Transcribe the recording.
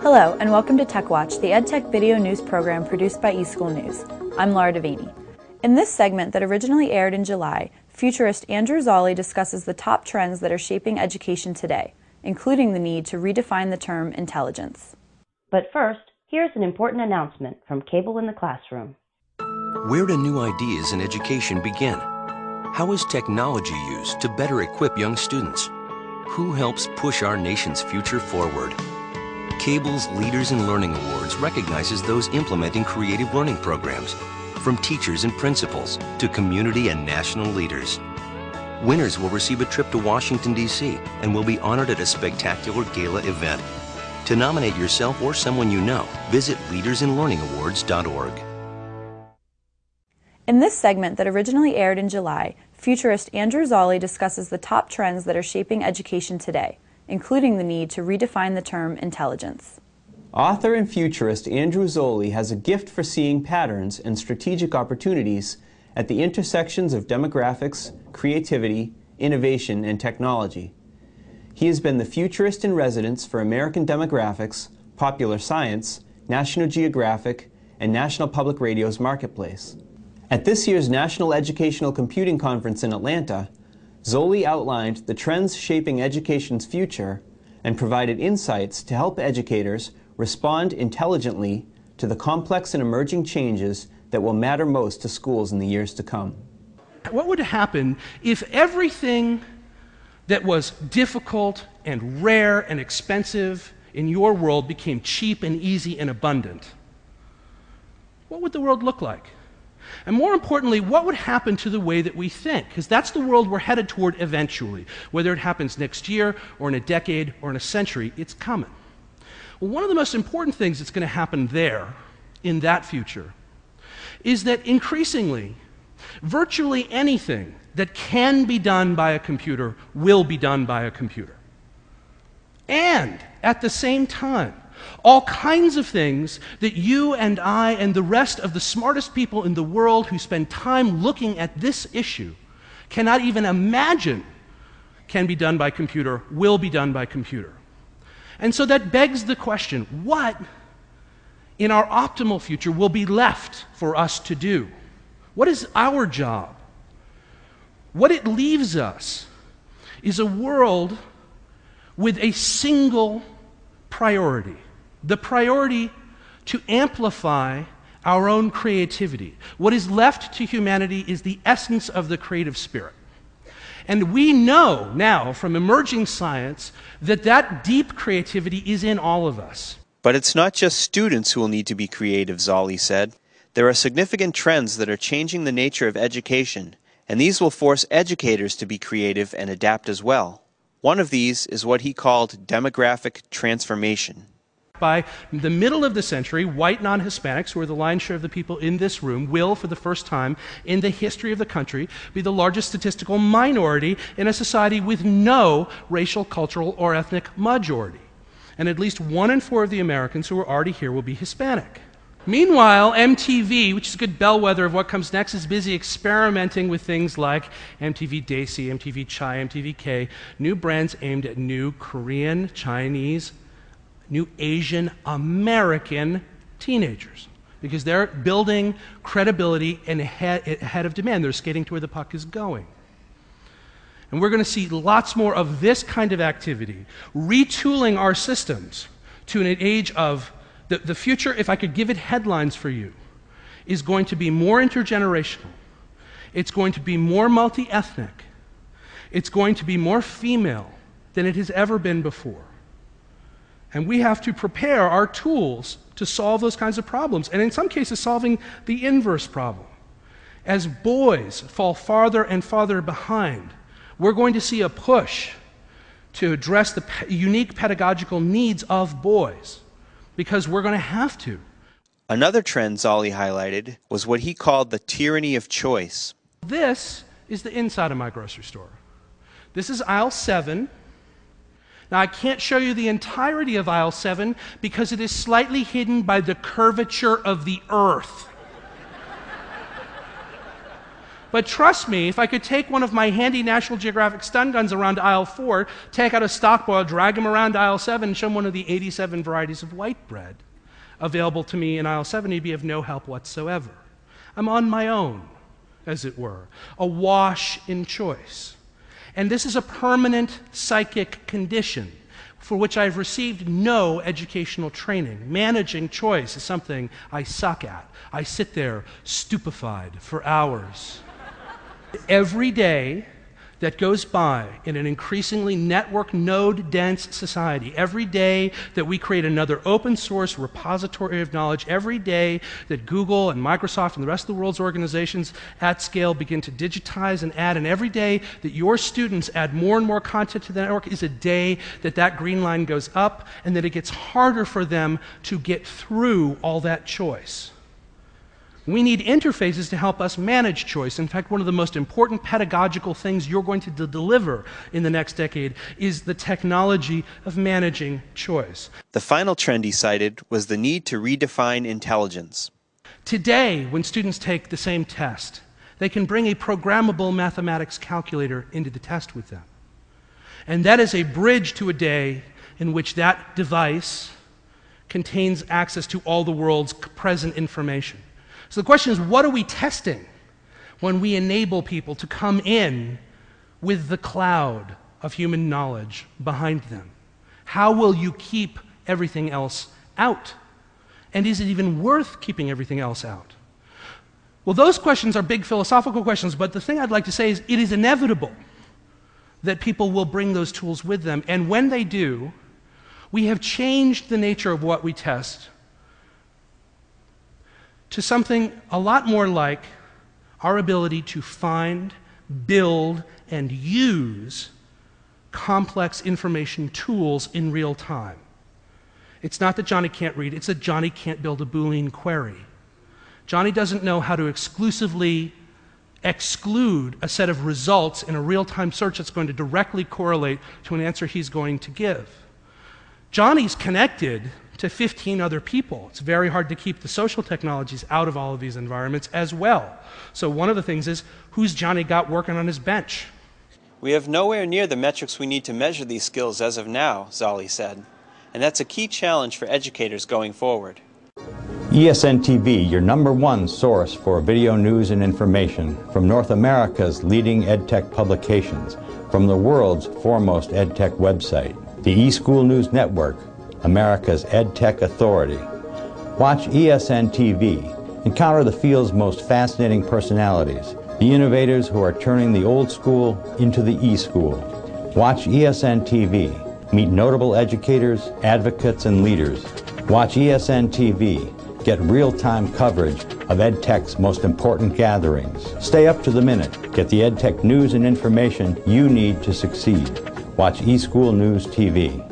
Hello, and welcome to TechWatch, the EdTech video news program produced by eSchool News. I'm Laura Devaney. In this segment that originally aired in July, futurist Andrew Zolli discusses the top trends that are shaping education today, including the need to redefine the term intelligence. But first, here's an important announcement from Cable in the Classroom. Where do new ideas in education begin? How is technology used to better equip young students? Who helps push our nation's future forward? Cable's Leaders in Learning Awards recognizes those implementing creative learning programs, from teachers and principals to community and national leaders. Winners will receive a trip to Washington, D.C. and will be honored at a spectacular gala event. To nominate yourself or someone you know, visit leadersinlearningawards.org. In this segment that originally aired in July, futurist Andrew Zolli discusses the top trends that are shaping education today, including the need to redefine the term intelligence. Author and futurist Andrew Zolli has a gift for seeing patterns and strategic opportunities at the intersections of demographics, creativity, innovation, and technology. He has been the futurist in residence for American Demographics, Popular Science, National Geographic, and National Public Radio's Marketplace. At this year's National Educational Computing Conference in Atlanta, Zolli outlined the trends shaping education's future and provided insights to help educators respond intelligently to the complex and emerging changes that will matter most to schools in the years to come. What would happen if everything that was difficult and rare and expensive in your world became cheap and easy and abundant? What would the world look like? And more importantly, what would happen to the way that we think? Because that's the world we're headed toward eventually. Whether it happens next year or in a decade or in a century, it's coming. Well, one of the most important things that's going to happen there, in that future, is that increasingly, virtually anything that can be done by a computer will be done by a computer. And at the same time, all kinds of things that you and I and the rest of the smartest people in the world who spend time looking at this issue cannot even imagine can be done by computer will be done by computer. And so that begs the question, what in our optimal future will be left for us to do? What is our job? What it leaves us is a world with a single priority. The priority to amplify our own creativity. What is left to humanity is the essence of the creative spirit. And we know now from emerging science that that deep creativity is in all of us. But it's not just students who will need to be creative, Zolli said. There are significant trends that are changing the nature of education, and these will force educators to be creative and adapt as well. One of these is what he called demographic transformation. By the middle of the century, white non-Hispanics, who are the lion's share of the people in this room, will, for the first time in the history of the country, be the largest statistical minority in a society with no racial, cultural, or ethnic majority. And at least 1 in 4 of the Americans who are already here will be Hispanic. Meanwhile, MTV, which is a good bellwether of what comes next, is busy experimenting with things like MTV Desi, MTV Chai, MTV K, new brands aimed at new Korean, Chinese, new Asian American teenagers, because they're building credibility and ahead of demand. They're skating to where the puck is going. And we're going to see lots more of this kind of activity, retooling our systems to an age of the future, if I could give it headlines for you, is going to be more intergenerational. It's going to be more multi-ethnic. It's going to be more female than it has ever been before. And we have to prepare our tools to solve those kinds of problems, and in some cases solving the inverse problem. As boys fall farther and farther behind, we're going to see a push to address the unique pedagogical needs of boys, because we're going to have to. Another trend Zolli highlighted was what he called the tyranny of choice. This is the inside of my grocery store. This is aisle 7. Now, I can't show you the entirety of aisle 7 because it is slightly hidden by the curvature of the earth. But trust me, if I could take one of my handy National Geographic stun guns around aisle 4, take out a stock boil, drag him around aisle 7, and show him one of the 87 varieties of white bread available to me in aisle 7, he'd be of no help whatsoever. I'm on my own, as it were, awash in choice. And this is a permanent psychic condition for which I've received no educational training. Managing choice is something I suck at. I sit there stupefied for hours. Every day that goes by in an increasingly network node-dense society, every day that we create another open source repository of knowledge, every day that Google and Microsoft and the rest of the world's organizations at scale begin to digitize and add, and every day that your students add more and more content to the network is a day that that green line goes up and that it gets harder for them to get through all that choice. We need interfaces to help us manage choice. In fact, one of the most important pedagogical things you're going to deliver in the next decade is the technology of managing choice. The final trend he cited was the need to redefine intelligence. Today, when students take the same test, they can bring a programmable mathematics calculator into the test with them. And that is a bridge to a day in which that device contains access to all the world's present information. So the question is, what are we testing when we enable people to come in with the cloud of human knowledge behind them? How will you keep everything else out? And is it even worth keeping everything else out? Well, those questions are big philosophical questions, but the thing I'd like to say is it is inevitable that people will bring those tools with them. And when they do, we have changed the nature of what we test to something a lot more like our ability to find, build, and use complex information tools in real time. It's not that Johnny can't read, it's that Johnny can't build a Boolean query. Johnny doesn't know how to exclusively exclude a set of results in a real-time search that's going to directly correlate to an answer he's going to give. Johnny's connected to 15 other people. It's very hard to keep the social technologies out of all of these environments as well. So one of the things is, who's Johnny got working on his bench? We have nowhere near the metrics we need to measure these skills as of now, Zolli said. And that's a key challenge for educators going forward. eSN TV, your #1 source for video news and information from North America's leading EdTech publications, from the world's foremost EdTech website, the eSchool News Network, America's EdTech authority. Watch eSN TV. Encounter the field's most fascinating personalities, the innovators who are turning the old school into the e-school. Watch eSN TV. Meet notable educators, advocates, and leaders. Watch eSN TV. Get real-time coverage of EdTech's most important gatherings. Stay up to the minute. Get the EdTech news and information you need to succeed. Watch eSchool News TV.